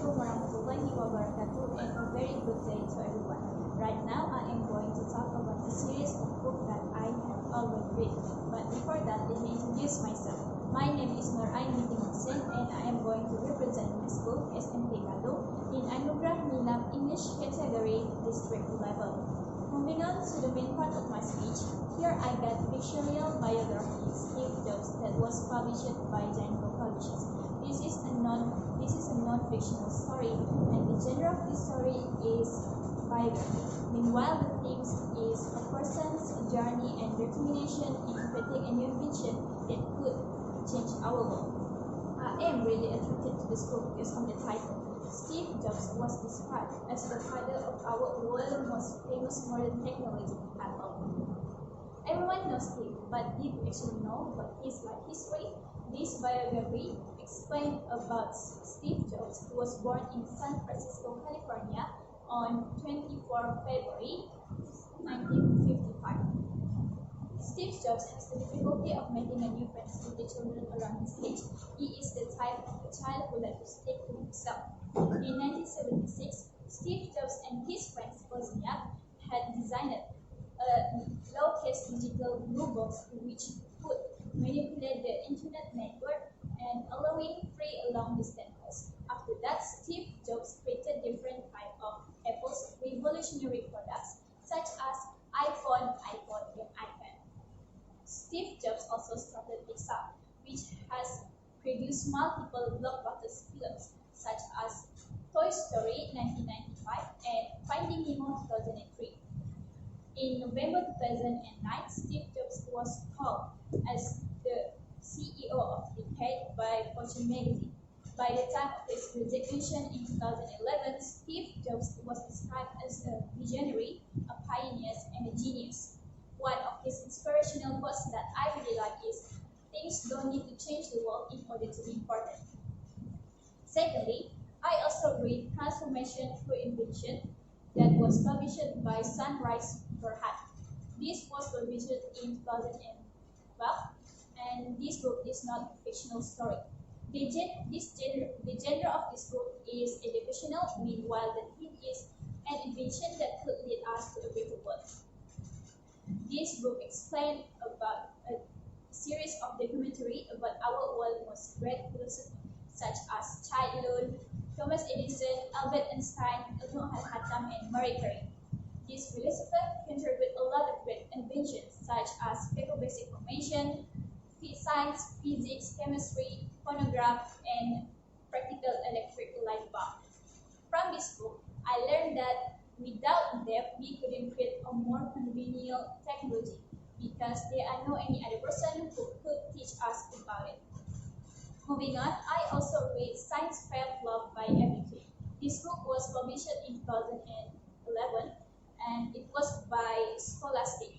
Assalamualaikum warahmatullahi wabarakatuh, and a very good day to everyone. Right now I am going to talk about a series of books that I have already read. But before that, let me introduce myself. My name is Nur Ain Binti Hussein, and I am going to represent my school SMP Galuh in Anugerah Nilam English category district level. Moving on to the main part of my speech, here I got pictorial biography Steve Jobs that was published by Janko Publishers. This is a non-fictional story, and the genre of the story is biography. Meanwhile, the theme is a person's journey and determination in creating a new invention that could change our world. I am really attracted to this book because of the title. Steve Jobs was described as the father of our world's most famous modern technology, Apple. Everyone knows Steve, but did you actually know what his life history? This biography explains about Steve Jobs, who was born in San Francisco, California on 24 February 1955. Steve Jobs has the difficulty of making a new friends with the children around his age. He is the type of a child who likes to stick to himself. In 1976, Steve Jobs and his friend Wozniak had designed a low-case digital blue box which could manipulate the internet network and allowing free long-distance calls. After that, Steve Jobs created different types of Apple's revolutionary products such as iPhone, iPod, and iPad. Steve Jobs also started Pixar, which has produced multiple blockbuster films such as Toy Story 1995 and Finding Nemo 2003. In November 2009, Steve Jobs was called as the CEO of the Decade by Fortune magazine. By the time of his resignation in 2011, Steve Jobs was described as a visionary, a pioneer, and a genius. One of his inspirational quotes that I really like is, "Things don't need to change the world in order to be important." Secondly, I also read Transformation Through Invention that was published by Sunrise Berhad. This was published in 2012, and this book is not a fictional story. The genre of this book is educational, meanwhile the theme is an invention that could lead us to a better world. This book explains about a series of documentary about our world's most great philosophers, such as Chai Lun, Thomas Edison, Albert Einstein, Ibn al-Hatam, and Marie Curie. These philosophers contributed a lot of great inventions such as paper-based information, science, physics, chemistry, phonograph, and practical electric light bulb. From this book, I learned that without them, we couldn't create a more convenient technology because there are no any other person who could teach us about it. Moving on, I also read Science Fair Love by MIT. This book was published in 2011 and it was by Scholastic.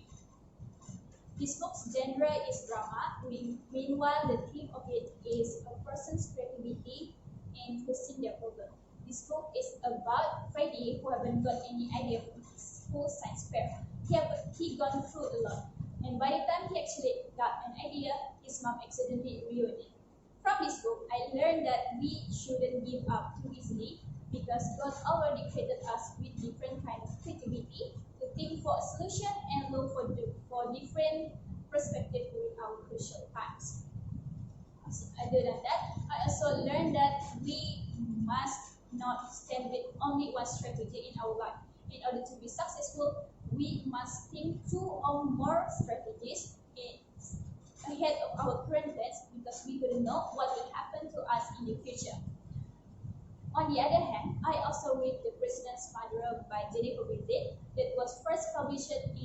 This book's genre is drama, meanwhile the theme of it is a person's creativity in facing their problem. This book is about Freddie who haven't got any idea from his school science fair. He gone through a lot, and by the time he actually got an idea, his mom accidentally ruined it. From this book, I learned that we shouldn't give up too easily because God already created us with different kinds of creativity to think for a solution and look for different perspectives during our crucial times. Other than that, I also learned that we must not stand with only one strategy in our life. In order to be successful, we must think 2 or more strategies ahead of our current plans because we couldn't know what will happen to us in the future. On the other hand, I also read The President's Murderer by Jennifer Winslet that was first published in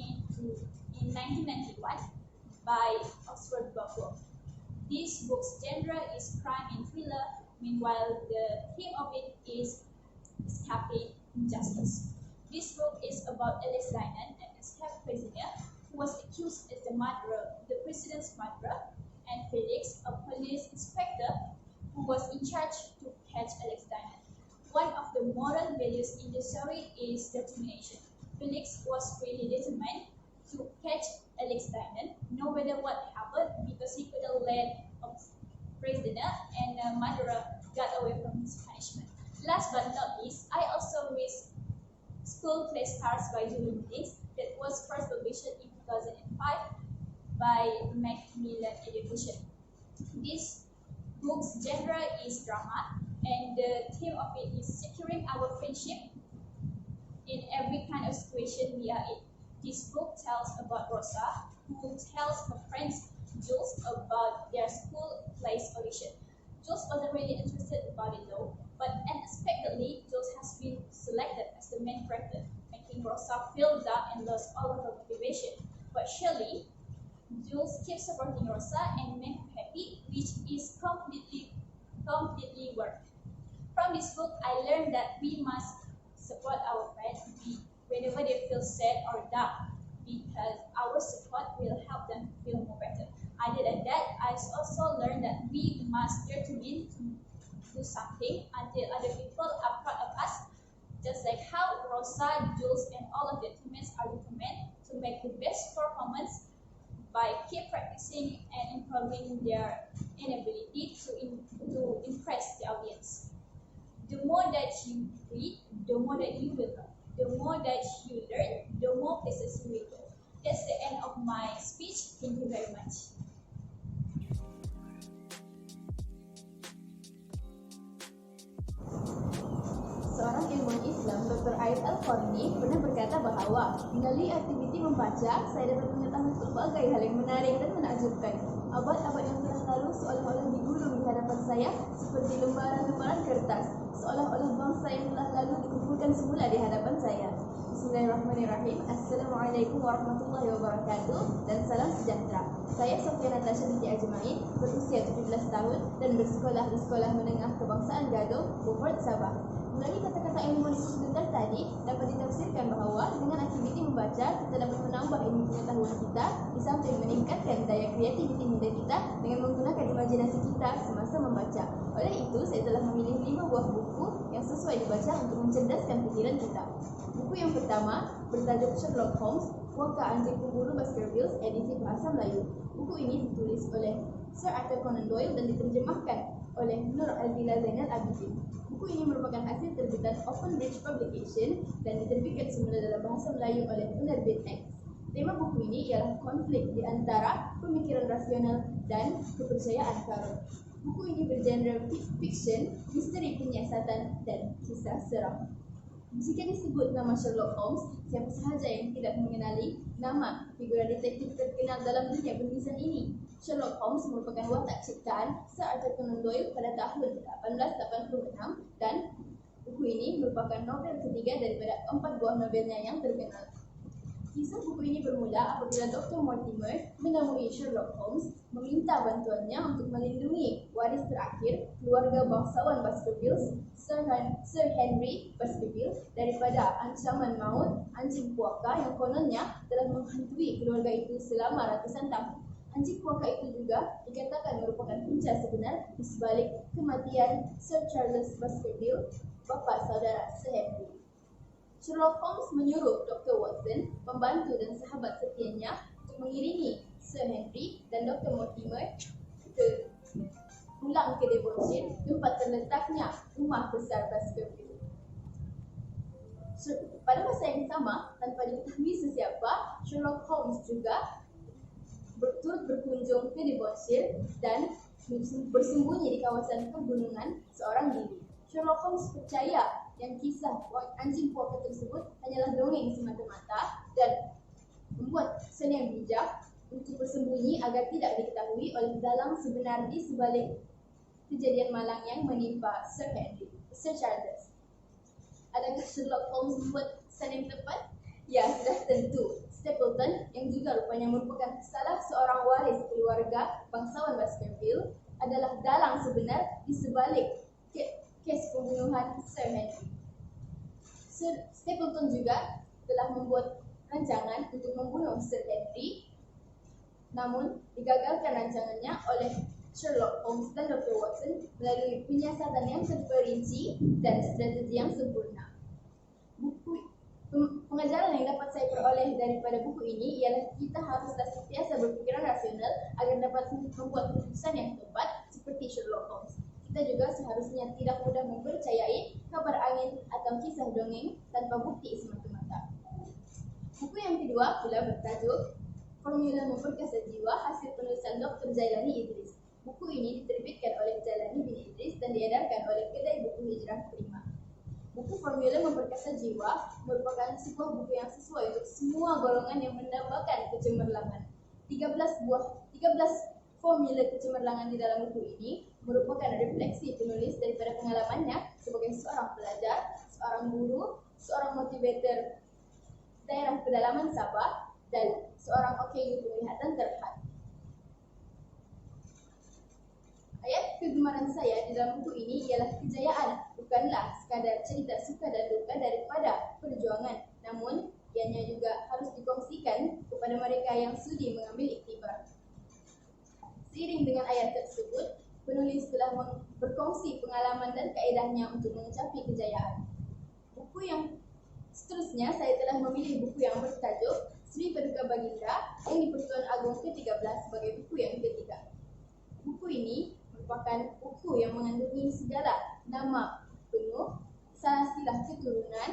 1991 by Oxford Bookworm. This book's genre is crime and thriller, meanwhile the theme of it is escaping injustice. This book is about Alex Diamond, an escaped prisoner who was accused as the president's murderer, and Felix, a police inspector who was in charge to catch Alex Diamond. One of the moral values in the story is determination. Felix was really determined to catch Alex Diamond, no matter what happened, because he couldn't let a prisoner and a murderer got away from his punishment. Last but Stars by Julie Billings that was first published in 2005 by Macmillan Education. This book's genre is drama, and the theme of it is securing our friendship in every kind of situation we are in. This book tells about Rosa, who tells her friends Jules about their school plays audition. Jules wasn't really interested about it though, but unexpectedly, Jules has been selected as the main character, making Rosa feel down and lost all of her motivation. But surely, Jules keeps supporting Rosa and make her happy, which is completely worth. From this book, I learned that we must support our friends whenever they feel sad or down, because our support will help them feel more better. Other than that, I also learned that we must determine to do something until other people are proud of us, just like how Rosa, Jules, and all of their teammates are determined to make the best performance by keep practicing and improving their inability to impress the audience. The more that you read, the more that you will learn. The more that you learn, the more places you will go. That's the end of my speech. Thank you very much. Seorang ilmuwan Islam, Dr. Aid Al-Qarni, pernah berkata bahwa melalui aktiviti membaca, saya dapat mengetahui berbagai hal yang menarik dan menakjubkan. Abad-abad yang telah lalu seolah-olah digulung di hadapan saya seperti lembaran-lembaran kertas, seolah-olah bangsa yang telah lalu dikumpulkan semula di hadapan saya. Bismillahirrahmanirrahim. Assalamualaikum warahmatullahi wabarakatuh dan salam sejahtera. Saya Sofia Natasha binti Ajmain, berusia 17 tahun dan bersekolah di Sekolah Menengah Kebangsaan Gadong, Beaufort, Sabah. Melalui kata-kata ilmuwan itu sebentar tadi, dapat ditafsirkan bahwa dengan aktiviti membaca, kita dapat menambah ilmu pengetahuan kita, di samping meningkatkan daya kreativiti minda kita dengan menggunakan imajinasi kita semasa membaca. Oleh itu, saya telah memilih 5 buah buku yang sesuai dibaca untuk mencerdaskan pikiran kita. Buku yang pertama bertajuk Sherlock Holmes, Waka Anjing Pemburu Baskervilles, edisi bahasa Melayu. Buku ini ditulis oleh Sir Arthur Conan Doyle dan diterjemahkan oleh Nur Aldila Zainal Abidin. Buku ini merupakan hasil terbitan Open Bridge Publication dan diterbitkan semula dalam bahasa Melayu oleh Penerbit X. Tema buku ini ialah konflik di antara pemikiran rasional dan kepercayaan karun. Buku ini bergenre fiction, misteri penyiasatan, dan kisah seram. Jika disebut nama Sherlock Holmes, siapa sahaja yang tidak mengenali nama figura detektif terkenal dalam dunia penulisan ini? Sherlock Holmes merupakan watak ciptaan Sir Arthur Conan Doyle pada tahun 1886 dan buku ini merupakan novel ketiga daripada 4 buah novelnya yang terkenal. Kisah buku ini bermula apabila Dr. Mortimer menemui Sherlock Holmes meminta bantuannya untuk melindungi waris terakhir keluarga bangsawan Baskervilles, Sir Henry Baskerville, daripada ancaman maut anjing puaka yang kononnya telah menghantui keluarga itu selama ratusan tahun. Anjing puaka itu juga dikatakan merupakan punca sebenar di sebalik kematian Sir Charles Baskerville, bapa saudara Sir Henry. Sherlock Holmes menyuruh Dr. Watson, pembantu dan sahabat setianya, untuk mengiringi Sir Henry dan Dr. Mortimer pulang ke Devonshire, tempat terletaknya rumah besar Baskerville. Pada masa yang sama, tanpa diketahui sesiapa, Sherlock Holmes juga turut berkunjung ke Devonshire dan bersembunyi di kawasan pegunungan seorang diri. Sherlock Holmes percaya yang kisah anjing puaka tersebut hanyalah dongeng semata-mata dan membuat kesan yang bijak untuk bersembunyi agar tidak diketahui oleh dalang sebenar di sebalik kejadian malang yang menimpa Sir Charles. Adakah Sherlock Holmes membuat kesan yang tepat? Ya, sudah tentu. Stapleton, yang juga rupanya merupakan salah seorang waris keluarga bangsawan Baskerville, adalah dalang sebenar di sebalik kes pembunuhan Sir Henry. Sir Stapleton juga telah membuat rancangan untuk membunuh Sir Henry, namun digagalkan rancangannya oleh Sherlock Holmes dan Dr. Watson melalui penyiasatan yang terperinci dan strategi yang sempurna. Pengajaran yang dapat saya peroleh daripada buku ini ialah kita haruslah sentiasa berpikiran rasional agar dapat membuat keputusan yang tepat seperti Sherlock Holmes. Kita juga seharusnya tidak mudah mempercayai kabar angin atau kisah dongeng tanpa bukti semata-mata. yang kedua pula bertajuk Formula Memperkasa Jiwa hasil penulisan Dr. Jailani Idris. Buku ini diterbitkan oleh Jailani bin Idris dan diedarkan oleh Kedai Buku Hijrah Prima. Buku Formula Memperkasa Jiwa merupakan sebuah buku yang sesuai untuk semua golongan yang mendambakan kecemerlangan. 13 formula kecemerlangan di dalam buku ini merupakan refleksi penulis daripada pengalamannya sebagai seorang pelajar, seorang guru, seorang motivator daerah pedalaman Sabah, dan seorang OKU penglihatan terhad. Ayat kegemaran saya di dalam buku ini ialah kejayaan bukanlah sekadar cerita suka dan duka daripada perjuangan, namun ianya juga harus dikongsikan kepada mereka yang sudi mengambil iktibar. Seiring dengan ayat tersebut, penulis telah berkongsi pengalaman dan kaedahnya untuk mencapai kejayaan. Buku yang seterusnya, saya telah memilih buku yang bertajuk Sri Paduka Baginda yang di-Pertuan Agong ke-13 sebagai buku yang ketiga. Buku ini merupakan buku yang mengandungi segala nama penuh, silsilah keturunan,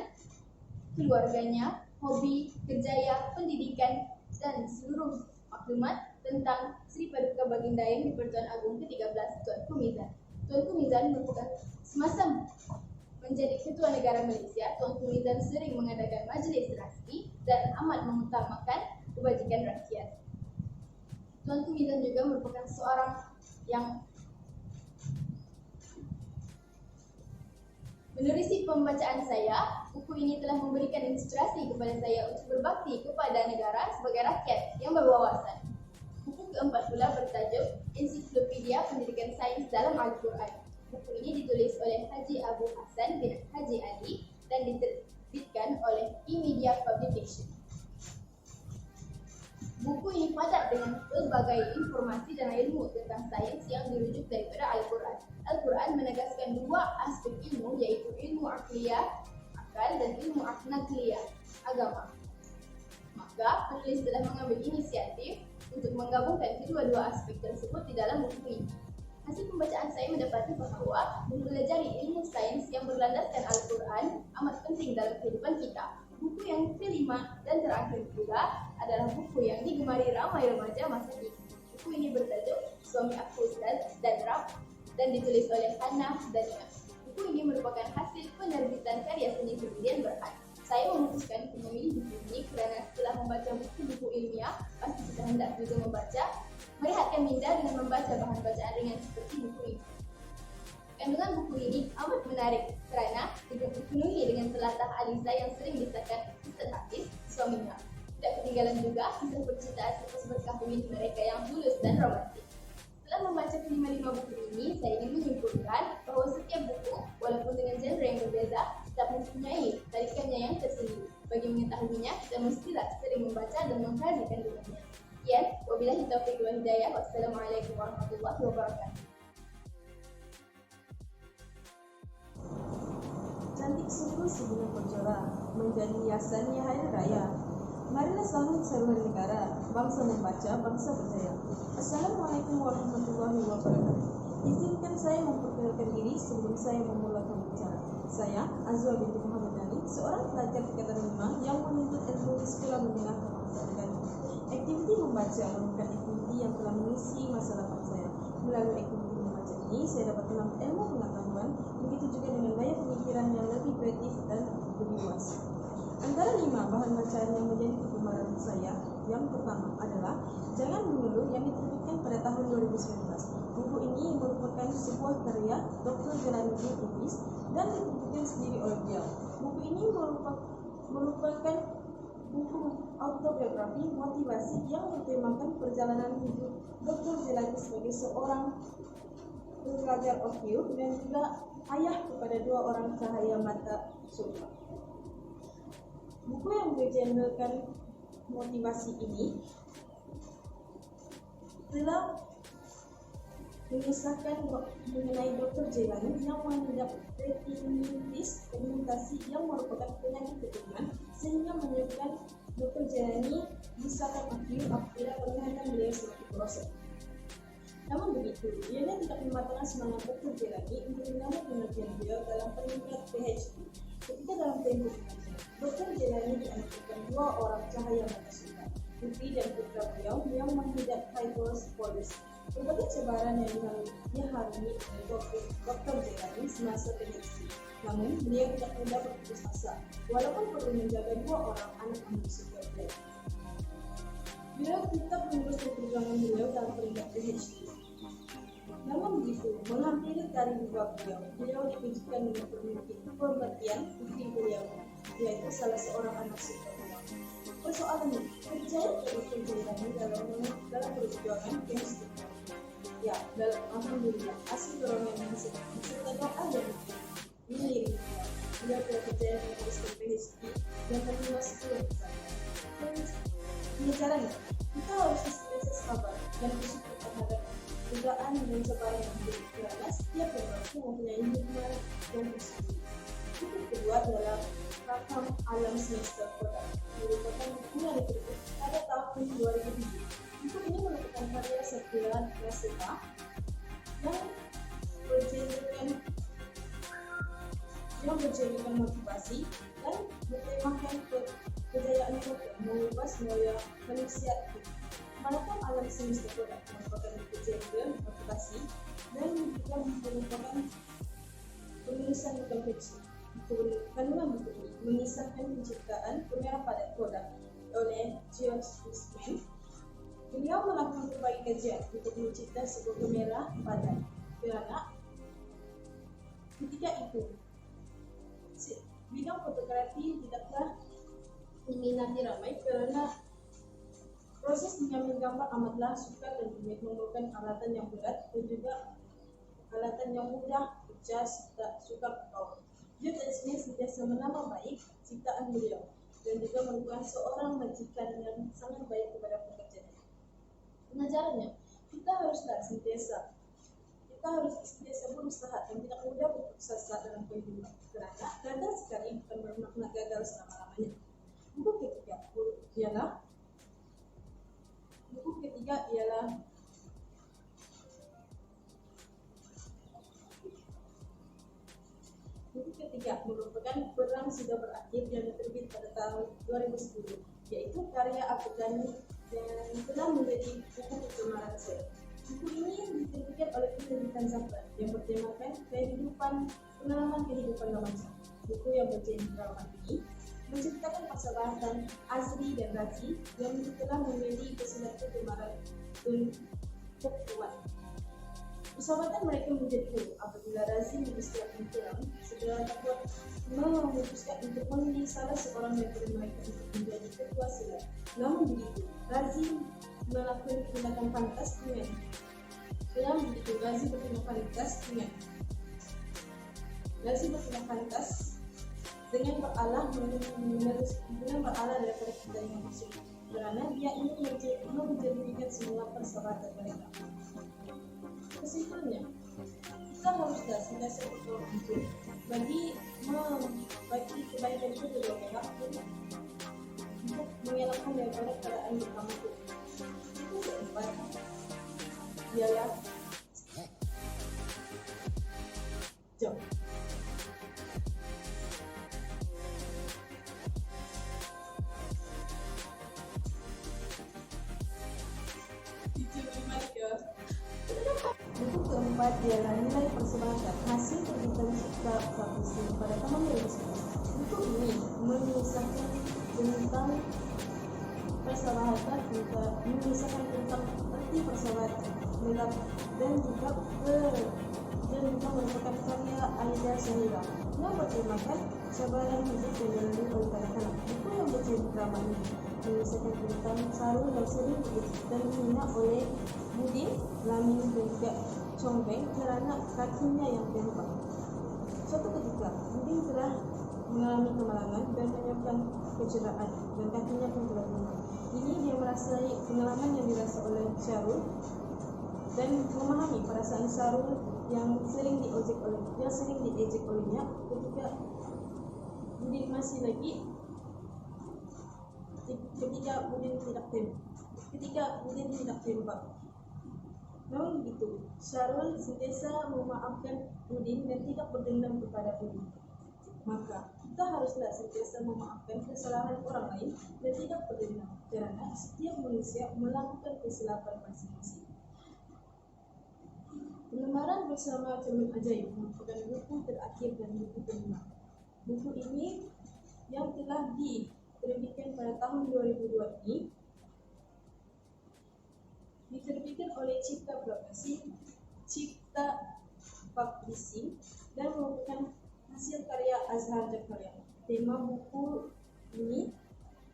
keluarganya, hobi, kerjaya, pendidikan, dan seluruh maklumat tentang Sri Paduka Baginda yang di-Pertuan Agong ke-13 Tuanku Mizan. Tuanku Mizan merupakan semasa menjadi Ketua Negara Malaysia, Tuanku Mizan sering mengadakan majlis rasmi dan amat mengutamakan kebajikan rakyat. Tuanku Mizan juga merupakan seorang yang menerusi pembacaan saya. Buku ini telah memberikan inspirasi kepada saya untuk berbakti kepada negara sebagai rakyat yang berwawasan. Buku keempat pula bertajuk Ensiklopedia Pendidikan Sains dalam Al-Quran. Buku ini ditulis oleh Haji Abu Hassan bin Haji Ali dan diterbitkan oleh E-Media Publication. Buku ini padat dengan pelbagai informasi dan ilmu tentang sains yang dirujuk daripada Al-Quran. Al-Quran menegaskan dua aspek ilmu, iaitu ilmu akliyah, akal, dan ilmu nakliyah, agama. Maka, penulis telah mengambil inisiatif untuk menggabungkan kedua-dua aspek tersebut di dalam buku ini. Hasil pembacaan saya mendapati bahawa mempelajari ilmu sains yang berlandaskan Al-Quran amat penting dalam kehidupan kita. Buku yang kelima dan terakhir pula adalah buku yang digemari ramai remaja masa kini. Buku ini bertajuk Suami Aku Ustaz dan Rab dan ditulis oleh Hannah dan Ina. Buku ini merupakan hasil penerbitan karya seni kemudian Berhad. Saya memutuskan untuk memilih buku ini kerana setelah membaca buku-buku ilmiah, pasti kita hendak juga merehatkan minda dengan membaca bahan bacaan ringan seperti buku ini. Kandungan buku ini amat menarik kerana dipenuhi dengan telatah Aliza yang sering disahkan Ustaz Hafiz, suaminya. Tidak ketinggalan juga kisah percintaan selepas berkahwin mereka yang tulus dan romantik. Setelah membaca kelima-lima buku ini, saya ingin menyimpulkan bahawa setiap buku, walaupun dengan genre yang berbeza, tetap mempunyai tarikannya yang tersendiri. Bagi mengetahuinya, kita mestilah sering membaca dan mengkaji kandungannya. Sekian, wabillahi taufiq wal hidayah. Wassalamualaikum warahmatullahi wabarakatuh. Cantik sungguh si bunga kojora, menjadi hiasannya hari raya. Marilah sambut seruan negara, bangsa membaca, bangsa berjaya. Assalamualaikum warahmatullahi wabarakatuh. Izinkan saya memperkenalkan diri sebelum saya memulakan bicara. Saya Azwa binti Muhammad Dani, seorang pelajar tingkatan 5 yang menuntut ilmu di Sekolah Menengah Kebangsa Negara. Aktiviti membaca merupakan aktiviti yang telah mengisi masa lapang saya. Melalui aktiviti membaca ini, saya dapat menambah ilmu pengetahuan, begitu juga dengan daya pemikiran yang lebih kreatif dan lebih luas. Antara 5 bahan bacaan yang menjadi kegemaran saya, yang pertama adalah Jangan Mengeluh yang diterbitkan pada tahun 2019. Buku ini merupakan sebuah karya Dr. Jailani bin Idris dan diterbitkan sendiri oleh beliau. Buku ini merupakan buku autobiografi motivasi yang bertemakan perjalanan hidup Dr. Jailani sebagai seorang pelajar OKU dan juga ayah kepada 2 orang cahaya mata surga. Buku yang bergenrekan motivasi ini telah mengisahkan mengenai Dr. Jailani yang mengidap retinitis pigmentasi yang merupakan penyakit keturunan sehingga menyebabkan Dr. Jailani disahkan aktif apabila penglihatan beliau semakin merosot. Namun begitu, ianya tidak mematahkan semangat Dr. Jailani untuk menyambut penelitian beliau dalam peningkat PhD. Ketika dalam tempoh penelitian, Dr. Jelani dianugerahkan 2 orang cahaya mata suka, putri dan putra beliau yang menghidap title polisi. Berbagai cabaran yang diharungi oleh Dr. Jelani semasa PhD. Namun, beliau tidak mudah berputus asa, walaupun perlu menjaga 2 orang anak ahli surga beliau. Beliau tetap meneruskan perjuangan beliau dalam peringkat PhD. Namun begitu, menghampiri karir beliau dipujikan dengan pemberhentian putri beliau, yaitu salah seorang anak surga beliau. Persoalannya, percaya Dr. Jelani dalam perjuangan PhD. Ya, dalam alhamdulillah, hasil dorongan serta doa dan milik beliau telah berjaya meneruskan PhD dan menerima 10 pesan. Ini caranya, kita harus senantiasa sabar dan bersyukur terhadap godaan dan cabaran yang hidup, karena setiap orang mempunyai hikmah dan usaha. Buku kedua adalah Rakam Alam Semesta Kota, merupakan buku yang diterbit pada tahun 2007. Buku ini merupakan karya Satya Nasrullah yang berjadikan motivasi dan bertemakan kejayaan kota mengubah semua manusia. Rakam Alam Semesta Kota merupakan kejadian motivasi dan juga merupakan penulisan bukan fiksi. Kandungan buku ini mengisahkan penciptaan kamera padat kodak oleh George Eastman. Beliau melakukan berbagai kajian untuk mencipta sebuah kamera padat, karena ketika itu bidang fotografi tidaklah diminati ramai karena proses mengambil gambar amatlah sukar dan rumit, memerlukan alatan yang berat dan juga alatan yang mudah, pecah, serta sukar berkawan. George Eastman sentiasa menambah baik ciptaan beliau dan juga merupakan seorang majikan yang sangat baik kepada pekerjanya. Pengajarannya, kita harus berusaha dan tidak mudah berputus asa dalam kehidupan, karena gagal sekali bukan bermakna gagal selama-lamanya. Buku ketiga ialah merupakan Perang Sudah Berakhir yang diterbit pada tahun 2010, yaitu karya Afghani yang telah menjadi buku kegemaran saya. Buku ini diterbitkan oleh penerbitan Zafran yang bertemakan pengalaman kehidupan remaja. Buku yang berjudul Drama ini menceritakan persahabatan Azri dan Razi yang telah menjadi pesanan kegemaran untuk kuat. Persahabatan mereka menjadi dulu apabila Razi memutuskan pulang setelah takut memutuskan untuk memilih salah seorang daripada mereka untuk menjadi ketua silat. Namun begitu, Razi melakukan tindakan pantas dengan beralah daripada kita yang tersebut, karena dia ingin menjadikan semua persahabatan mereka. Kesimpulannya, kita haruslah senantiasa berdoa bagi kebaikan kedua pihak untuk mengelakkan daripada keadaan bersama itu. Itu keempat ialah jom. Buku keempat ialah Nilai Persahabatan, hasil terbitan Cipta Prapusi pada tahun 2011. Buku ini mengisahkan tentang persahabatan, mengisahkan tentang arti persahabatan dan juga merupakan karya Aida Syahira yang bertemakan cabaran hidup yang dilalui oleh kanak-kanak. Buku yang berjudul Drama ini mengisahkan tentang Sarul yang sering dan dihina oleh Budin, Lamin dan juga Chongbeng kerana kakinya yang bengkok. Suatu ketika, Budin telah mengalami kemalangan dan menyebabkan kecederaan dan kakinya pun telah bengkok. Ini dia merasai pengalaman yang dirasa oleh Syarul dan memahami perasaan Syarul yang sering diejek olehnya ketika Budin masih lagi ketika Budin tidak tembak. Namun begitu, Syarul sentiasa memaafkan Budin dan tidak berdendam kepada Budin. Maka Kita haruslah sentiasa memaafkan kesalahan orang lain dan tidak berdendam, karena setiap manusia melakukan kesilapan masing-masing. Lembaran bersama Cermin Ajaib merupakan buku terakhir dan buku kelima. Buku ini yang telah diterbitkan pada tahun 2002 ini diterbitkan oleh Cipta Publishing dan merupakan hasil karya Azhar Zakaria. Tema buku ini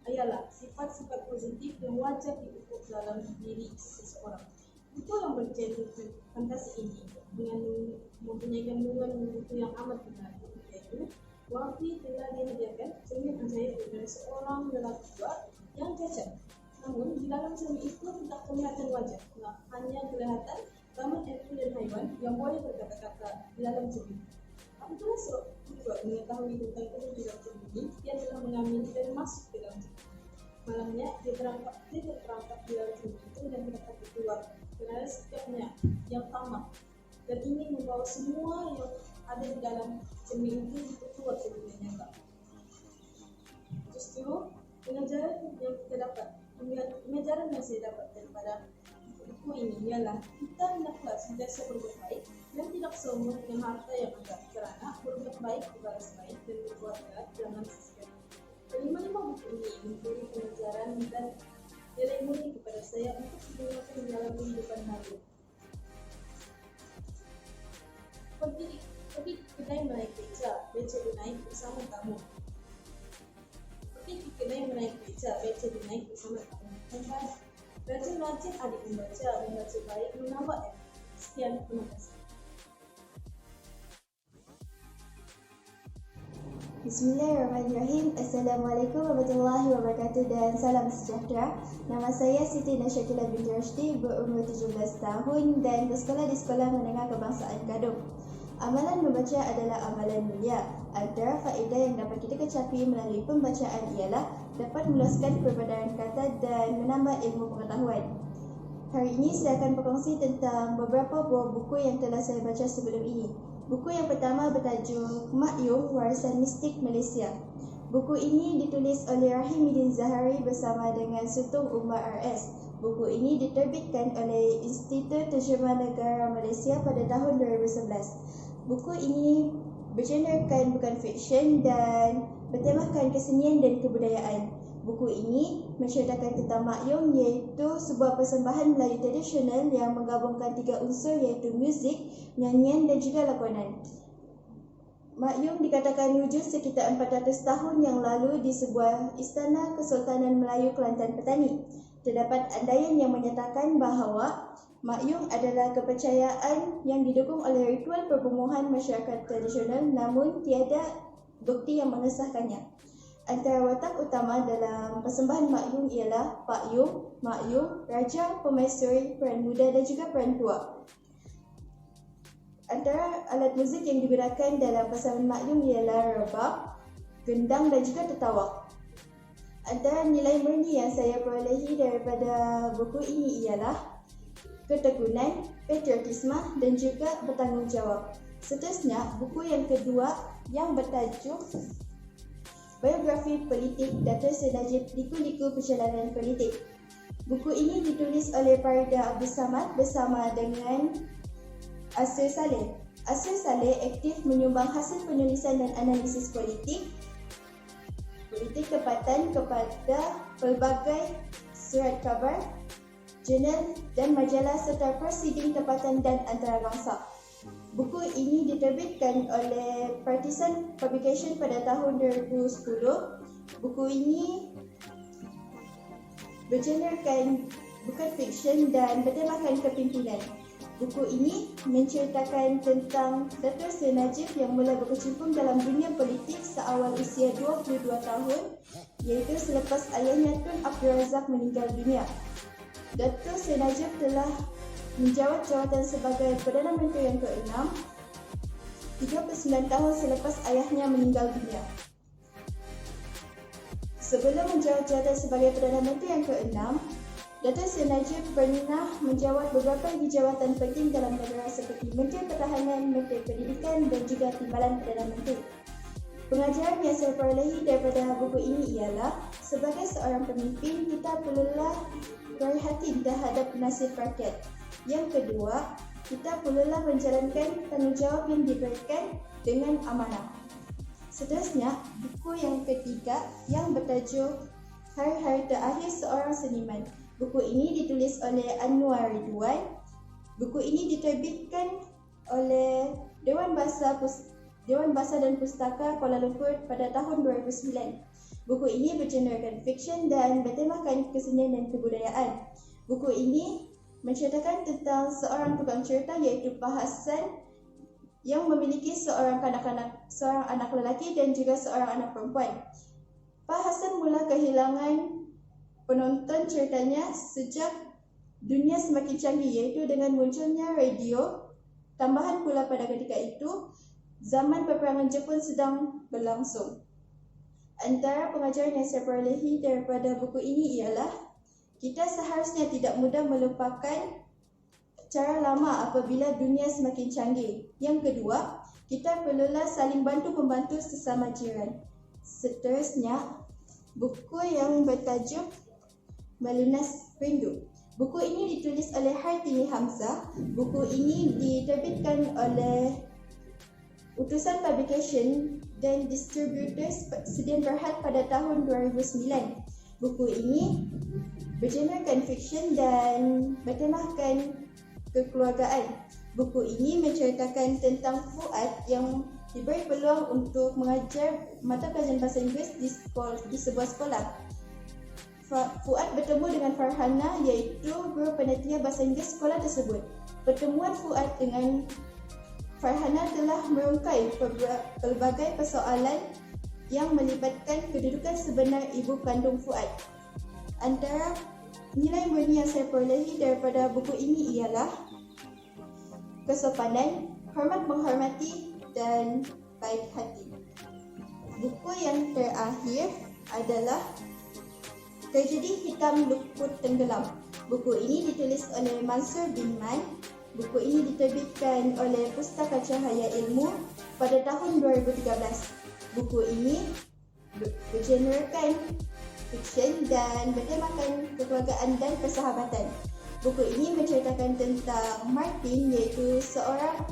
ialah sifat-sifat positif yang wajar diukur dalam diri seseorang. Buku yang bergenre fantasi ini mempunyai kandungan buku yang amat menarik, yaitu Wafi telah dihadiahkan cermin ajaib dari seorang lelaki tua yang cacat. Namun di dalam cermin itu tidak kelihatan wajah, hanya kelihatan taman animal dan haiwan yang boleh berkata-kata di dalam cermin. Apabila seorang tua mengetahui tentang kewujudan cermin ini, dia telah mengambil dan masuk ke dalam cermin. Malamnya dia terperangkap di dalam cermin itu dan tidak dapat keluar karena sikapnya yang tamak dan ingin membawa semua yang ada di dalam cermin itu keluar ke dunia nyata. Justru pengajaran yang saya dapat daripada buku ini ialah kita hendaklah sentiasa berbuat baik dan tidak sombong dengan harta yang ada, karena berbuat baik dibalas baik dan berbuat jahat jangan sia-sia. Kelima-lima buku ini memberi pengajaran dan nilai murni kepada saya untuk digunakan dalam kehidupan hari. Pergi ke kedai menaik beca dinaik bersama tamu. Pergi ke kedai menaik beca dinaik bersama tamu. Rajin-rajin adik membaca baik menambah ilmu. Sekian, terima kasih. Bismillahirrahmanirrahim. Assalamualaikum warahmatullahi wabarakatuh dan salam sejahtera. Nama saya Siti Nasyakila binti Rashdi, berumur 17 tahun dan bersekolah di Sekolah Menengah Kebangsaan Gadong. Amalan membaca adalah amalan mulia. Antara faedah yang dapat kita kecapi melalui pembacaan ialah dapat meluaskan perbadanan kata dan menambah ilmu pengetahuan. Hari ini saya akan berkongsi tentang beberapa buah buku yang telah saya baca sebelum ini. Buku yang pertama bertajuk Mak Yong, Warisan Mistik Malaysia. Buku ini ditulis oleh Rahimuddin Zahari bersama dengan Sutong Umar RS. Buku ini diterbitkan oleh Institut Terjemah Negara Malaysia pada tahun 2011. Buku ini bergenrekan bukan fiksyen dan bertemakan kesenian dan kebudayaan. Buku ini menceritakan tentang Mak Yong, iaitu sebuah persembahan Melayu tradisional yang menggabungkan 3 unsur iaitu muzik, nyanyian dan juga lakonan. Mak Yong dikatakan wujud sekitar 400 tahun yang lalu di sebuah istana Kesultanan Melayu Kelantan Petani. Terdapat andaian yang menyatakan bahawa Mak Yong adalah kepercayaan yang didukung oleh ritual perpumuhan masyarakat tradisional, namun tiada bukti yang mengesahkannya. Antara watak utama dalam persembahan Mak Yong ialah Pak Yong, Mak Yong, Raja, Pemaisuri, peran muda dan juga peran tua. Antara alat muzik yang digunakan dalam persembahan Mak Yong ialah rebab, gendang dan juga tetawak. Antara nilai murni yang saya perolehi daripada buku ini ialah ketekunan, patriotisme dan juga bertanggungjawab. Seterusnya, buku yang kedua yang bertajuk Biografi Politik Dato' Seri Najib, Liku-Liku Perjalanan Politik. Buku ini ditulis oleh Farida Abdul Samad bersama dengan Asir Saleh. Asir Saleh aktif menyumbang hasil penulisan dan analisis politik tempatan kepada pelbagai surat khabar, jurnal dan majalah serta prosiding tempatan dan antarabangsa. Buku ini diterbitkan oleh Partisan Publication pada tahun 2010. Buku ini bergenrekan bukan fiksyen dan bertemakan kepimpinan. Buku ini menceritakan tentang Dato' Seri Najib yang mula berkecimpung dalam dunia politik seawal usia 22 tahun, iaitu selepas ayahnya Tun Abdul Razak meninggal dunia. Dato' Seri Najib telah menjawat jawatan sebagai Perdana Menteri yang ke-6 39 tahun selepas ayahnya meninggal dunia. Sebelum menjawat jawatan sebagai Perdana Menteri yang ke-6, Dato' Seri Najib pernah menjawat beberapa jawatan penting dalam negara seperti Menteri Pertahanan, Menteri Pendidikan dan juga Timbalan Perdana Menteri. Pengajaran yang saya perolehi daripada buku ini ialah sebagai seorang pemimpin, kita perlulah berhati terhadap nasib rakyat. Yang kedua, kita perlulah menjalankan tanggungjawab yang diberikan dengan amanah. Seterusnya, buku yang ketiga yang bertajuk Hari-Hari Terakhir Seorang Seniman. Buku ini ditulis oleh Anwar Ridwan. Buku ini diterbitkan oleh Dewan Bahasa dan Pustaka Kuala Lumpur pada tahun 2009. Buku ini bergenrekan fiksyen dan bertemakan kesenian dan kebudayaan. Buku ini menceritakan tentang seorang tukang cerita iaitu Pak Hassan yang memiliki seorang anak lelaki dan juga seorang anak perempuan. Pak Hassan mula kehilangan penonton ceritanya sejak dunia semakin canggih, iaitu dengan munculnya radio. Tambahan pula pada ketika itu, zaman peperangan Jepun sedang berlangsung. Antara pengajaran yang saya perolehi daripada buku ini ialah kita seharusnya tidak mudah melupakan cara lama apabila dunia semakin canggih. Yang kedua, kita perlulah saling bantu-membantu sesama jiran. Seterusnya, buku yang bertajuk Melunas Rindu. Buku ini ditulis oleh Hartini Hamzah. Buku ini diterbitkan oleh Utusan Publication dan Distributors Sdn Bhd pada tahun 2009. Buku ini bergenrekan fiksyen dan bertemakan kekeluargaan. Buku ini menceritakan tentang Fuad yang diberi peluang untuk mengajar mata pelajaran bahasa Inggeris di sebuah sekolah. Fuad bertemu dengan Farhana iaitu guru penelitian bahasa Inggeris sekolah tersebut. Pertemuan Fuad dengan Farhana telah merungkai pelbagai persoalan yang melibatkan kedudukan sebenar ibu kandung Fuad. Antara nilai murni yang saya perolehi daripada buku ini ialah kesopanan, hormat menghormati dan baik hati. Buku yang terakhir adalah Tragedi Hitam Luput Tenggelam. Buku ini ditulis oleh Mansur bin Man. Buku ini diterbitkan oleh Pustaka Cahaya Ilmu pada tahun 2013. Buku ini bergenrekan fiksyen dan bertemakan kekeluargaan dan persahabatan. Buku ini menceritakan tentang Martin iaitu seorang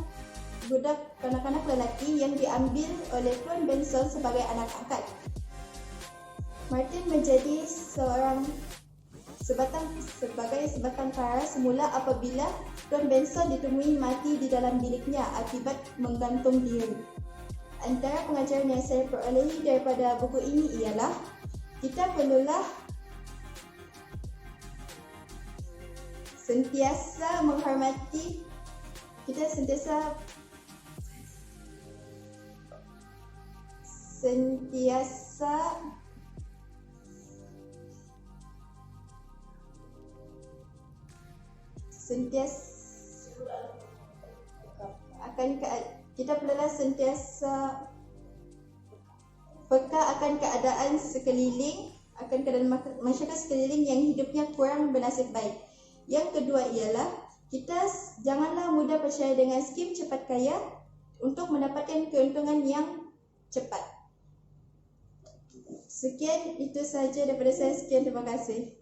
budak kanak-kanak lelaki yang diambil oleh Tuan Benson sebagai anak angkat. Martin menjadi sebagai sebatang kara semula apabila Tuan Benson ditemui mati di dalam biliknya akibat menggantung diri. Antara pengajaran yang saya perolehi daripada buku ini ialah kita perlulah sentiasa menghormati, kita sentiasa kita perlulah sentiasa peka akan keadaan sekeliling, akan keadaan masyarakat sekeliling yang hidupnya kurang bernasib baik. Yang kedua ialah kita janganlah mudah percaya dengan skim cepat kaya untuk mendapatkan keuntungan yang cepat. Sekian, itu sahaja daripada saya. Sekian, terima kasih.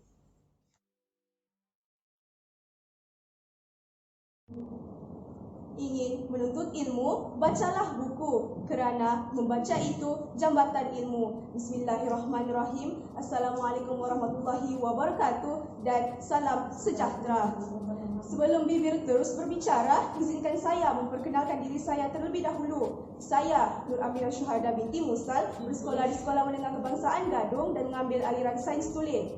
Ingin menuntut ilmu, bacalah buku, kerana membaca itu jambatan ilmu. Bismillahirrahmanirrahim. Assalamualaikum warahmatullahi wabarakatuh dan salam sejahtera. Sebelum bibir terus berbicara, izinkan saya memperkenalkan diri saya terlebih dahulu. Saya Nur Amirah Syuhada binti Musal, bersekolah di Sekolah Menengah Kebangsaan Gadung dan mengambil aliran Sains Tulis.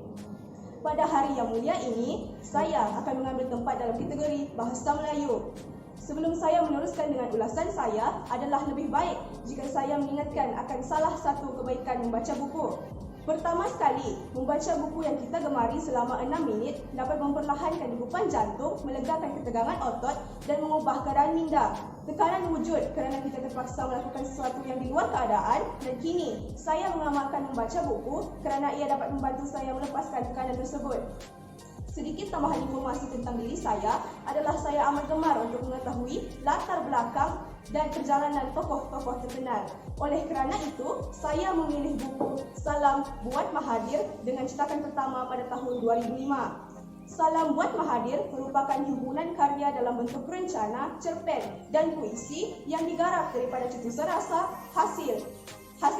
Pada hari yang mulia ini, saya akan mengambil tempat dalam kategori Bahasa Melayu. Sebelum saya meneruskan dengan ulasan saya, adalah lebih baik jika saya mengingatkan akan salah satu kebaikan membaca buku. Pertama sekali, membaca buku yang kita gemari selama 6 minit dapat memperlahankan degupan jantung, melegakan ketegangan otot dan mengubah keadaan minda. Tekanan wujud kerana kita terpaksa melakukan sesuatu yang di luar keadaan, dan kini saya mengamalkan membaca buku kerana ia dapat membantu saya melepaskan tekanan tersebut. Sedikit tambahan informasi tentang diri saya adalah saya amat gemar untuk mengetahui latar belakang dan perjalanan tokoh-tokoh terkenal. Oleh kerana itu, saya memilih buku Salam Buat Mahathir dengan cetakan pertama pada tahun 2005. Salam Buat Mahathir merupakan himpunan karya dalam bentuk rencana, cerpen dan puisi yang digarap daripada cetusan rasa hasil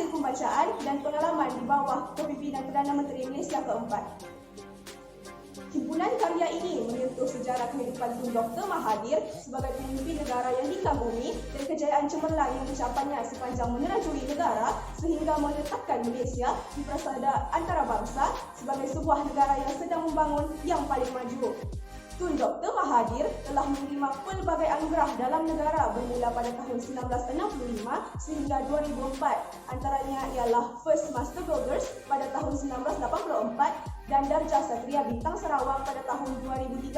pembacaan dan pengalaman di bawah kepimpinan Perdana Menteri Malaysia keempat. Himpunan karya ini menyentuh sejarah kehidupan Tun Dr. Mahathir sebagai pemimpin negara yang dikagumi dan kejayaan cemerlang yang dicapainya sepanjang menerajui negara sehingga menetapkan Malaysia di prasada antarabangsa sebagai sebuah negara yang sedang membangun yang paling maju. Tun Dr. Mahathir telah menerima pelbagai anugerah dalam negara bermula pada tahun 1965 sehingga 2004. Antaranya ialah First Master Builders pada tahun 1984 dan Darjah Satria Bintang Sarawak pada tahun 2003.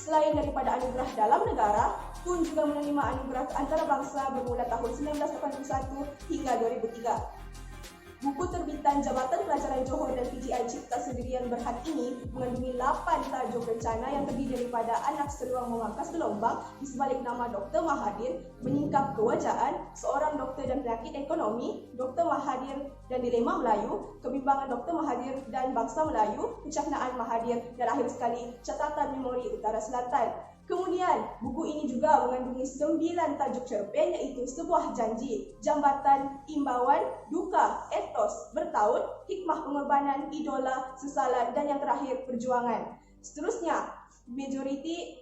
Selain daripada anugerah dalam negara, Tun juga menerima anugerah antarabangsa bermula tahun 1981 hingga 2003. Buku terbitan Jabatan Pelajaran Johor dan PGI Cipta Sendirian Berhad ini mengandungi 8 tajuk rencana yang terdiri daripada anak seruang memangkas gelombang di sebalik nama Dr. Mahathir, menyingkap kewajaan, seorang doktor dan penyakit ekonomi, Dr. Mahathir dan dilema Melayu, kebimbangan Dr. Mahathir dan bangsa Melayu, kecaknaan Mahathir dan akhir sekali catatan memori Utara Selatan. Kemudian, buku ini juga mengandungi 9 tajuk cerpen iaitu Sebuah Janji, Jambatan, Imbauan, Duka, Etos, Bertaut, Hikmah Pengorbanan, Idola, Sesalan dan yang terakhir Perjuangan. Seterusnya, majoriti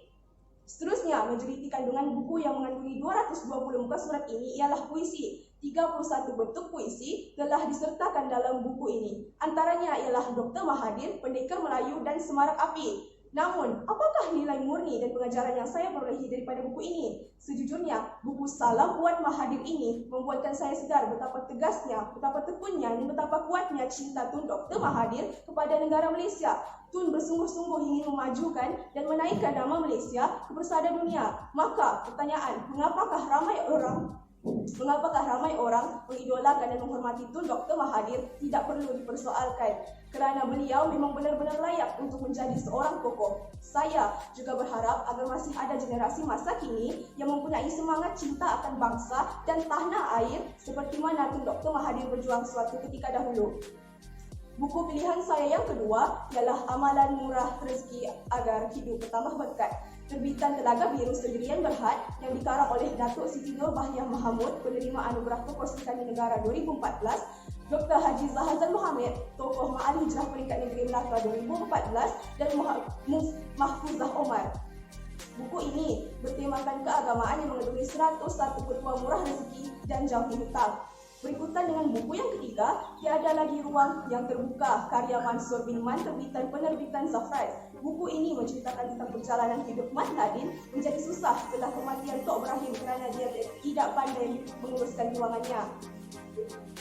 kandungan buku yang mengandungi 220 muka surat ini ialah puisi. 31 bentuk puisi telah disertakan dalam buku ini. Antaranya ialah Dr. Mahathir, Pendekar Melayu dan Semarak Api. Namun, apakah nilai murni dan pengajaran yang saya perolehi daripada buku ini? Sejujurnya, buku Salam Buat Mahathir ini membuatkan saya sedar betapa tegasnya, betapa tekunnya dan betapa kuatnya cinta Tun Dr. Mahathir kepada negara Malaysia. Tun bersungguh-sungguh ingin memajukan dan menaikkan nama Malaysia ke persada dunia. Maka, pertanyaan, mengapakah ramai orang mengidolakan dan menghormati Tun Dr. Mahathir tidak perlu dipersoalkan kerana beliau memang benar-benar layak untuk menjadi seorang tokoh. Saya juga berharap agar masih ada generasi masa kini yang mempunyai semangat cinta akan bangsa dan tanah air seperti mana Tun Dr. Mahathir berjuang suatu ketika dahulu. Buku pilihan saya yang kedua ialah Amalan Murah Rezeki Agar Hidup Bertambah Berkat, terbitan Telaga Biru Sendirian Berhad yang dikarang oleh Datuk Siti Nurbahagiah Mahamud, penerima Anugerah Tokoh Serikandi Negara 2014, Dr. Haji Zahazan Mohammed, tokoh Ma'al Hijrah Peringkat Negeri Melaka 2014 dan Mahfuzah Omar. Buku ini bertemakan keagamaan yang mengandungi 101 petua murah rezeki dan jauhi hutang. Berikutan dengan buku yang ketiga, Tiada Lagi Ruang Yang Terbuka, karya Mansur bin Man, terbitan penerbitan Zafran. Buku ini menceritakan tentang perjalanan hidup Mat Nadin menjadi susah setelah kematian Tok Ibrahim kerana dia tidak pandai menguruskan kewangannya.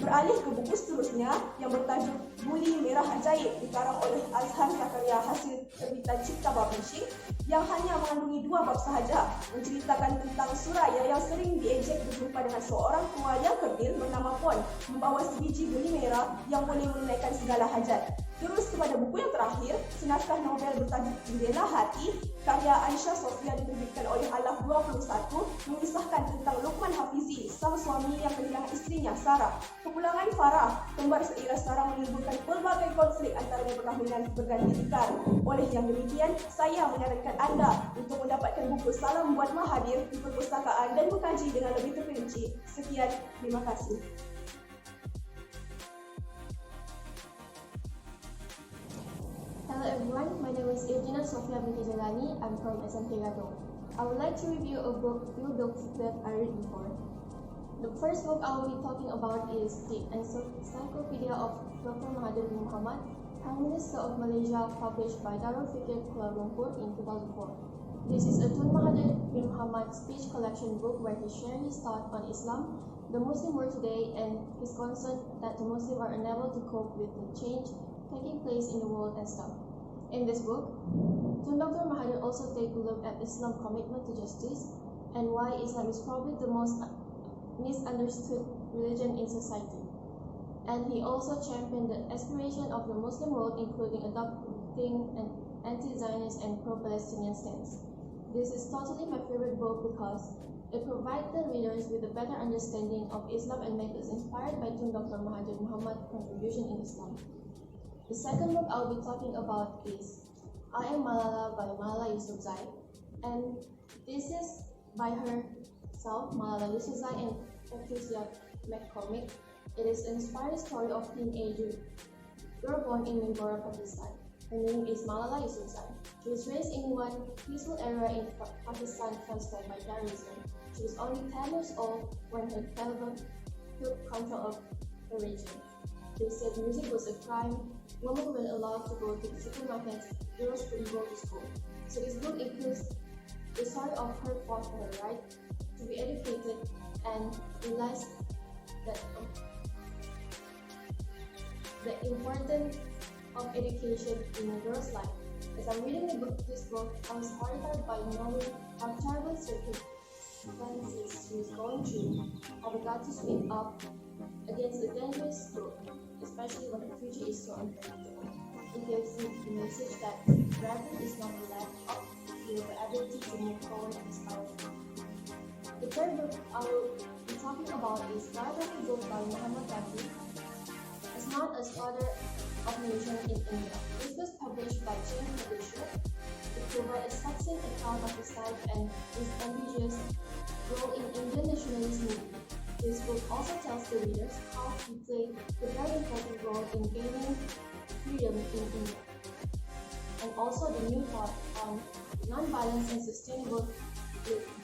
Beralih ke buku seterusnya yang bertajuk Buli Merah Ajaib, dikarang oleh Azhar Zakaria hasil terbitan Cipta Publishing, yang hanya mengandungi 2 bab sahaja, menceritakan tentang Suraya yang sering diejek berjumpa dengan seorang tua yang kerdil bernama Pon, membawa sebiji buli merah yang boleh menunaikan segala hajat. Terus kepada buku yang terakhir, senaskah novel bertajuk Jendela Hati, karya Aisyah Sofia diterbitkan oleh Alaf 21, mengisahkan tentang Luqman Hafizi, sang suami yang kehilangan isterinya Sarah. Kepulangan Farah, kembar seirah Sarah, menimbulkan pelbagai konflik antaranya perkahwinan berganti tikar. Oleh yang demikian, saya menyarankan anda untuk mendapatkan buku Salam Buat Mahathir di perpustakaan dan mengkaji dengan lebih terperinci. Sekian, terima kasih. Hello everyone, my name is Irjina Sofia binti Jalani. I'm from SMP Gadong. I would like to review few books that I read before. The first book I will be talking about is The Encyclopedia of Dr. Mahathir bin Mohamad, Prime Minister of Malaysia, published by Darul Fikir Kuala Lumpur in 2004. This is a Tun Mahathir bin Mohamad speech collection book where he shares his thought on Islam, the Muslim world today, and his concern that the Muslims are unable to cope with the change taking place in the world and stuff. In this book, Tun Dr. Mahathir also takes a look at Islam's commitment to justice and why Islam is probably the most misunderstood religion in society. And he also championed the aspiration of the Muslim world, including adopting an anti-Zionist and pro-Palestinian stance. This is totally my favorite book because it provides the readers with a better understanding of Islam and methods inspired by Tun Dr. Mahathir Muhammad's contribution in Islam. The second book I'll be talking about is I Am Malala by Malala Yousafzai, and this is by herself, Malala Yousafzai and Patricia McCormick. It is an inspiring story of teenager girl born in Mingora, Pakistan. Her name is Malala Yousafzai. She was raised in one peaceful era in Pakistan transformed by terrorism. She was only 10 years old when her Taliban took control of the region. They said music was a crime, women were allowed to go to the supermarket, girls couldn't go to school. So this book includes the story of her fight for her right to be educated and realize that the importance of education in a girl's life. As I'm reading this book, I was horrified by knowing how terrible circumstances she was going through. I began to speak up against the dangerous book, especially when the future is so unpredictable. It gives me the message that bravery is not a lack of your ability to move forward and inspire. The third book I will be talking about is biography book by Muhammad Gandhi. As known as Father of Nation in India. This was published by Jain Publisher. It provides a succinct account of his life and his ambitious role in Indian nationalist movement. This book also tells the readers how he played a very important role in gaining freedom in India, and also the new thought on non-violence and sustainable living.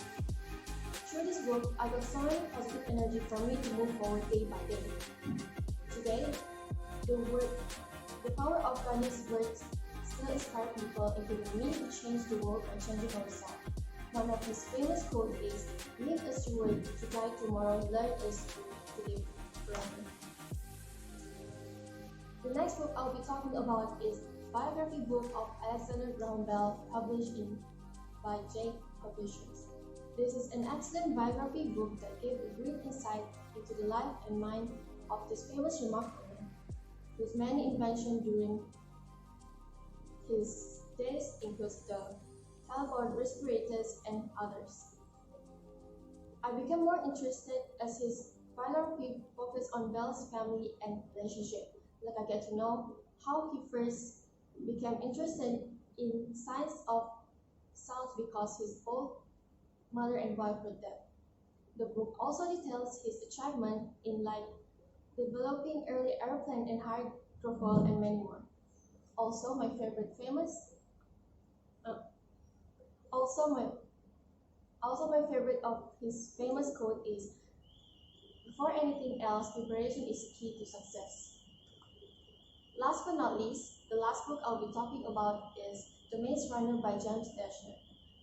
Through this book, I got so many positive energy for me to move forward day by day. Today, the power of Gandhi's words still inspire people, including me, to change the world and changing ourselves. One of his famous quotes is, "Live as you were to die tomorrow, learn as to live forever." The next book I'll be talking about is biography book of Alexander Graham Bell, published by Jake Publishers. This is an excellent biography book that gave a great insight into the life and mind of this famous remarkable man, whose many inventions during his days include the Talbot respirators and others. I became more interested as his biography focused on Bell's family and relationship. Like I get to know how he first became interested in science of sound because his both mother and wife were dead. The book also details his achievement in like developing early airplane and hydrofoil and many more. Also, my favorite of his famous quote is, "Before anything else, preparation is key to success." Last but not least, the last book I'll be talking about is The Maze Runner by James Dashner.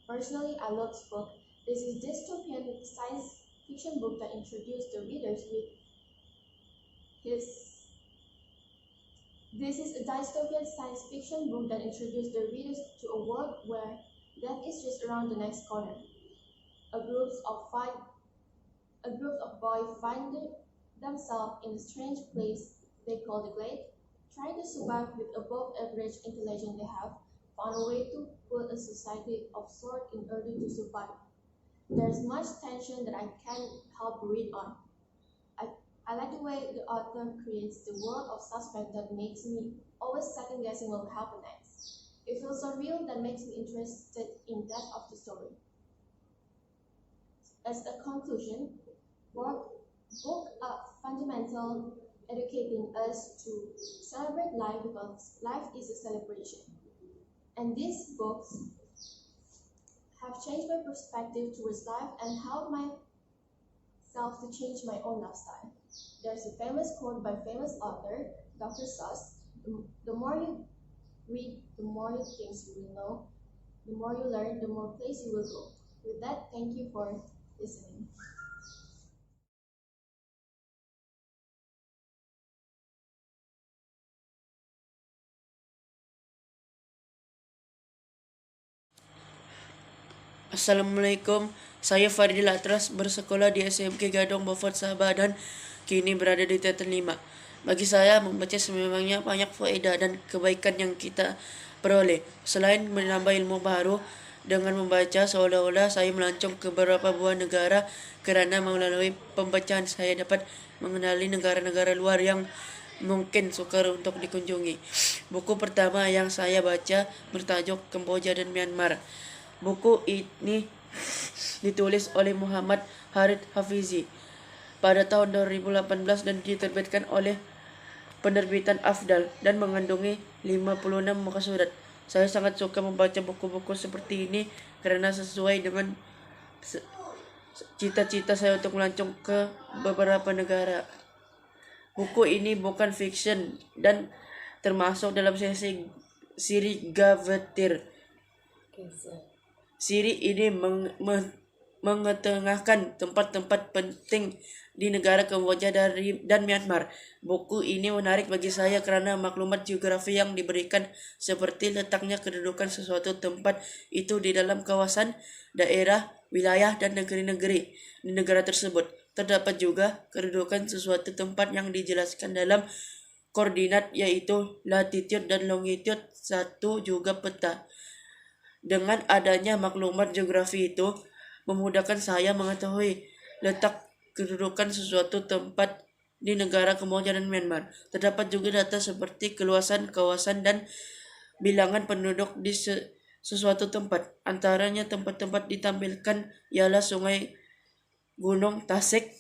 Personally, I love this book. This is a dystopian science fiction book that introduced the readers with This is a dystopian science fiction book that introduced the readers to a world where death is just around the next corner. A group of boys find themselves in a strange place they call the Glade, trying to survive with above average intelligence they have found a way to build a society of sorts in order to survive. There's much tension that I can't help read on. I like the way the author creates the world of suspense that makes me always second guessing what will happen next. It feels so real that makes me interested in depth of the story. As a conclusion, books are fundamental, educating us to celebrate life because life is a celebration. And these books have changed my perspective towards life and helped myself to change my own lifestyle. There's a famous quote by famous author, Dr. Seuss, the more you read, the more things you will know, the more you learn, the more place you will go. With that, thank you for listening. Assalamualaikum, saya Fardil Atras, bersekolah di SMK Gadong Beaufort Sabah dan kini berada di tingkatan 5. Bagi saya, membaca sememangnya banyak faedah dan kebaikan yang kita peroleh. Selain menambah ilmu baru, dengan membaca seolah-olah saya melancong ke beberapa buah negara karena melalui pembacaan saya dapat mengenali negara-negara luar yang mungkin sukar untuk dikunjungi. Buku pertama yang saya baca bertajuk Kamboja dan Myanmar. Buku ini ditulis oleh Muhammad Harith Hafizi pada tahun 2018 dan diterbitkan oleh penerbitan Afdal dan mengandungi 56 muka surat. Saya sangat suka membaca buku-buku seperti ini karena sesuai dengan cita-cita saya untuk melancong ke beberapa negara. Buku ini bukan fiction dan termasuk dalam siri Gavetir. Siri ini mengetengahkan tempat-tempat penting di negara Kamboja dan Myanmar. Buku ini menarik bagi saya karena maklumat geografi yang diberikan seperti letaknya kedudukan sesuatu tempat itu di dalam kawasan, daerah, wilayah, dan negeri-negeri di negara tersebut. Terdapat juga kedudukan sesuatu tempat yang dijelaskan dalam koordinat yaitu latitude dan longitude, satu juga peta. Dengan adanya maklumat geografi itu, memudahkan saya mengetahui letak kedudukan sesuatu tempat di negara Kamboja dan Myanmar. Terdapat juga data seperti keluasan kawasan dan bilangan penduduk di sesuatu tempat. Antaranya tempat-tempat ditampilkan ialah sungai, gunung, tasik,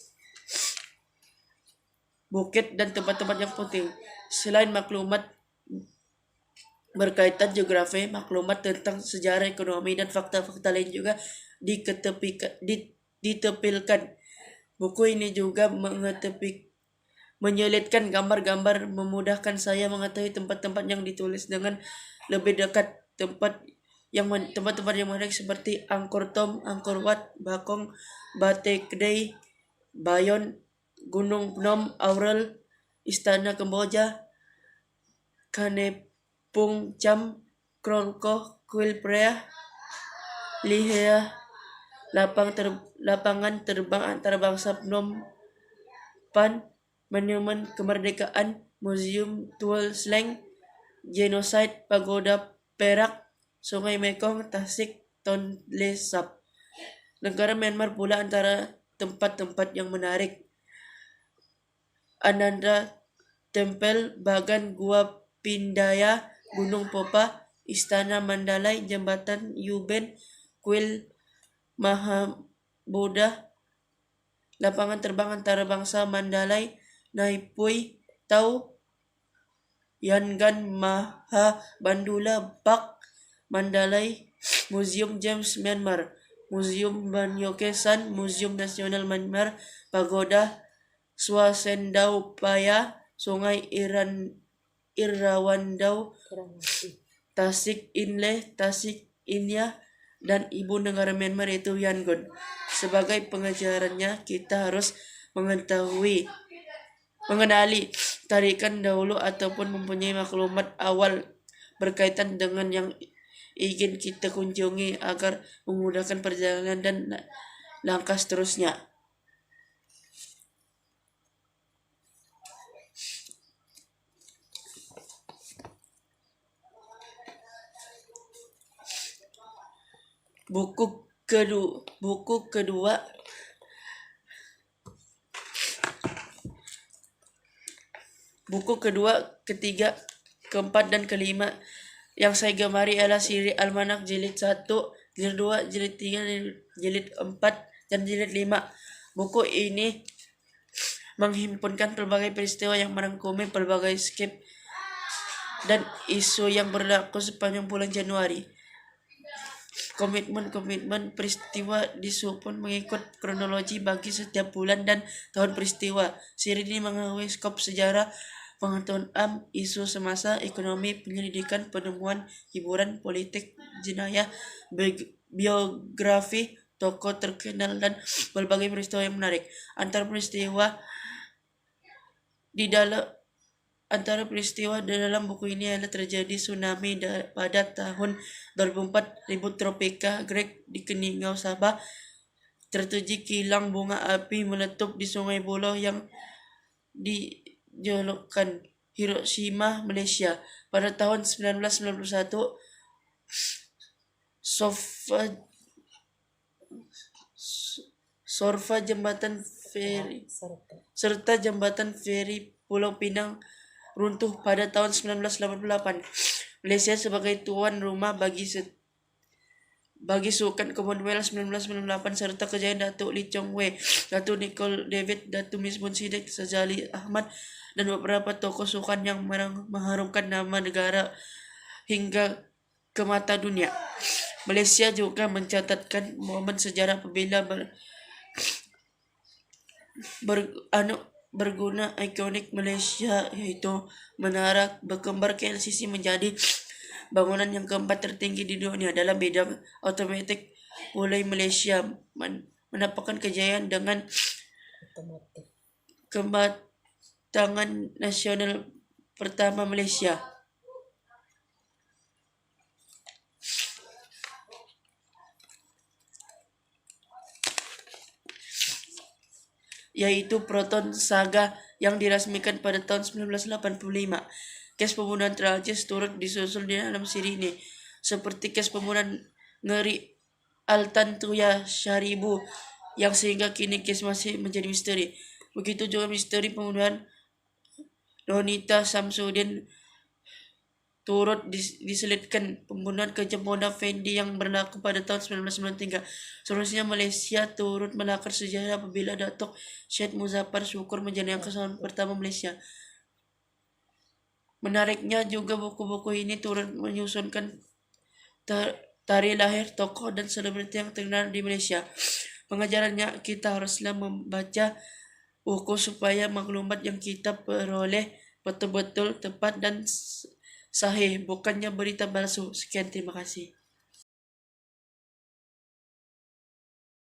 bukit, dan tempat-tempat yang penting. Selain maklumat berkaitan geografi, maklumat tentang sejarah, ekonomi, dan fakta-fakta lain juga ditempilkan. Buku ini juga menyelitkan gambar-gambar, memudahkan saya mengetahui tempat-tempat yang ditulis dengan lebih dekat. Tempat-tempat yang menarik seperti Angkor Thom, Angkor Wat, Bakong, Bate Kdei, Bayon, Gunung Phnom Aural, Istana Kamboja, Kanepung Cham, Krongkoh, Kuil Prea, Lihea, lapangan terbang antarabangsa Phnom Penh, Monumen Kemerdekaan, Museum Tuol Sleng, Genocide, Pagoda Perak, Sungai Mekong, Tasik, Tonle Sap. Negara Myanmar pula antara tempat-tempat yang menarik. Ananda Temple, Bagan Gua Pindaya, Gunung Popa, Istana Mandalay, Jembatan Yuben, Kuil Mahabodha, lapangan terbang antarabangsa Mandalay, Naipui, Tau, Yangan Maha Bandula, Bak, Mandalay, Museum James Myanmar, Museum Banyokesan, Museum Nasional Myanmar, Pagoda Swasendau Paya, Sungai Irrawandau, Tasik Inle, Tasik Inya, dan ibu negara Myanmar yaitu Yangon. Sebagai pengajarannya, kita harus mengenali tarikan dahulu ataupun mempunyai maklumat awal berkaitan dengan yang ingin kita kunjungi agar memudahkan perjalanan dan langkah seterusnya. Buku kedua, ketiga, keempat, dan kelima yang saya gemari adalah siri Almanak jilid 1, jilid 2, jilid 3, jilid 4, dan jilid 5. Buku ini menghimpunkan pelbagai peristiwa yang merangkumi pelbagai skip dan isu yang berlaku sepanjang bulan Januari. Komitmen peristiwa disusun mengikut kronologi bagi setiap bulan dan tahun peristiwa. Siri ini mengetahui skop sejarah, pengetahuan isu semasa, ekonomi, penyelidikan, penemuan, hiburan, politik, jenayah, biografi, tokoh terkenal, dan berbagai peristiwa yang menarik. Antara peristiwa di dalam buku ini adalah terjadi tsunami pada tahun 2004, ribut tropika Greg di Keningau Sabah, terjadi kilang bunga api meletup di Sungai Buloh yang dijolokkan Hiroshima, Malaysia. Pada tahun 1991, Sorfa jembatan feri serta jembatan feri Pulau Pinang runtuh pada tahun 1988. Malaysia sebagai tuan rumah bagi Sukan Commonwealth 1998 serta kejayaan Datuk Lee Chong Wei, Datuk Nicole David, Datuk Misbun Siddiq, Sajali Ahmad, dan beberapa tokoh sukan yang mengharumkan nama negara hingga ke mata dunia. Malaysia juga mencatatkan momen sejarah apabila berguna ikonik Malaysia, yaitu Menara Berkembar KLCC menjadi bangunan yang keempat tertinggi di dunia dalam bidang otomatik. Oleh Malaysia mendapatkan kejayaan dengan kematangan nasional pertama Malaysia, yaitu Proton Saga yang dirasmikan pada tahun 1985. Kes pembunuhan tragis turut disusul di dalam siri ini, seperti kes pembunuhan Ngeri Altantuya Syaribu, yang sehingga kini kes masih menjadi misteri. Begitu juga misteri pembunuhan Nonita Samsudin turut diselitkan. Pembunuhan kejam Mona Fendi yang berlaku pada tahun 1993. Seterusnya Malaysia turut melakar sejarah apabila Datuk Syed Muzaffar Syukur menjadi yang ke-9 pertama Malaysia. Menariknya juga buku-buku ini turut menyusunkan tarikh lahir tokoh dan selebriti yang terkenal di Malaysia. Pengajarannya, kita haruslah membaca buku supaya maklumat yang kita peroleh betul-betul tepat dan sahih, bukannya berita palsu. Sekian, terima kasih.